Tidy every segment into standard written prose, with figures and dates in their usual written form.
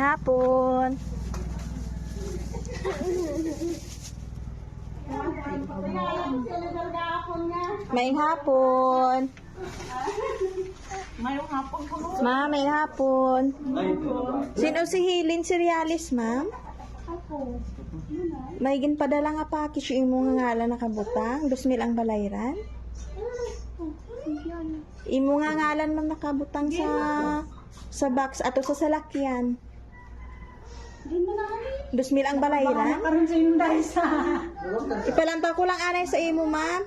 Hapon. Maing hapon. Mayong hapon ko. Ma'am, maing hapon. Sino si Hilin Cerealis, ma'am? Ako. May ginpadala nga package yung imo nga ngalan nakabutang. 2,000 ang balayran. Imo nga ngalan man nakabutang sa box ato sa salakyan. 2,000 ang balayran. Karon sa Hyundai sa. Ipalanta ko lang anay sa imo, ma'am.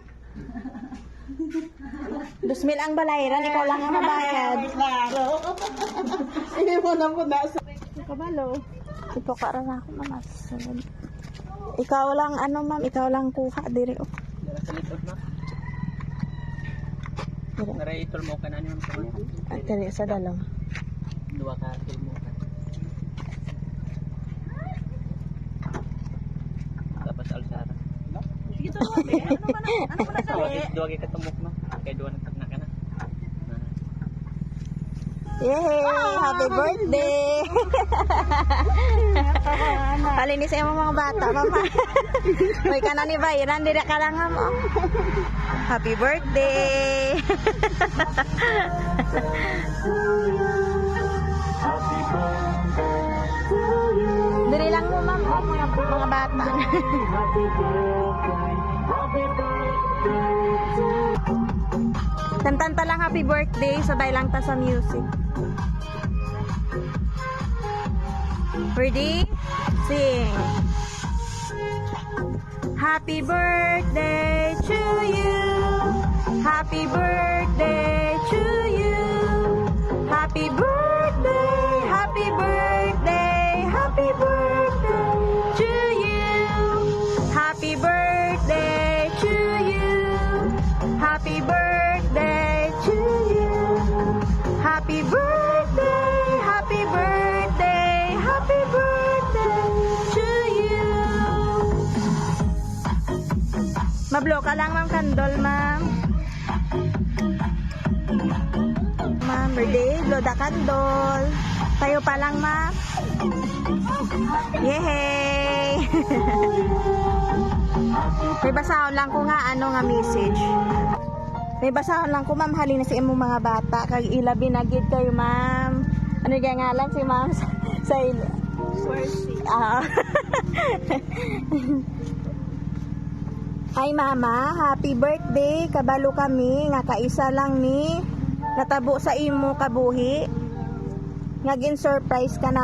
2,000 ang balayran, ikaw lang ang mabayad. Klaro. Hindi mo na po nasa. Kabalo. Ito ka rin ako, ma'am. Ikaw lang, ano, ma'am, ikaw lang kuha, dire, oh. Dala sa likod na. Dire. Naray itol mo ka na niyon ko. At dire, sa dalong. Dua ka itol mo ka. Tapos alsara. Sige to. Ano man dali? Dua ka katumok no. Kay dua na tagna ka na. Yay! Happy birthday! Palinis sa mga bata, mama. May ka na ni Bayran, hindi ka lang mo. Happy birthday! Dili lang mo, ma'am, oh, mga bata. Kantanta lang happy birthday, sabay lang ta sa music. Ready? Sing. Happy birthday to you. Happy birthday to you. Happy birthday, happy birthday, happy birthday to you. Happy birthday to you. Happy birthday to you. Happy birthday, happy birthday, happy birthday to you. Mablo ka lang, ma'am, kandol, ma'am. Ma'am, birthday, loda kandol. Tayo pa lang, ma'am. Yehey! May basahon lang ko nga ano nga message. May basahon lang ko, ma'am, halina sa imong mga bata kag ilabi na gid kayo, ma'am. Ano gyud ngalan si ma'am sa Ay mama, happy birthday. Kabalo kami nga kaisa lang ni natabo sa imo kabuhi. Nga gin surprise ka na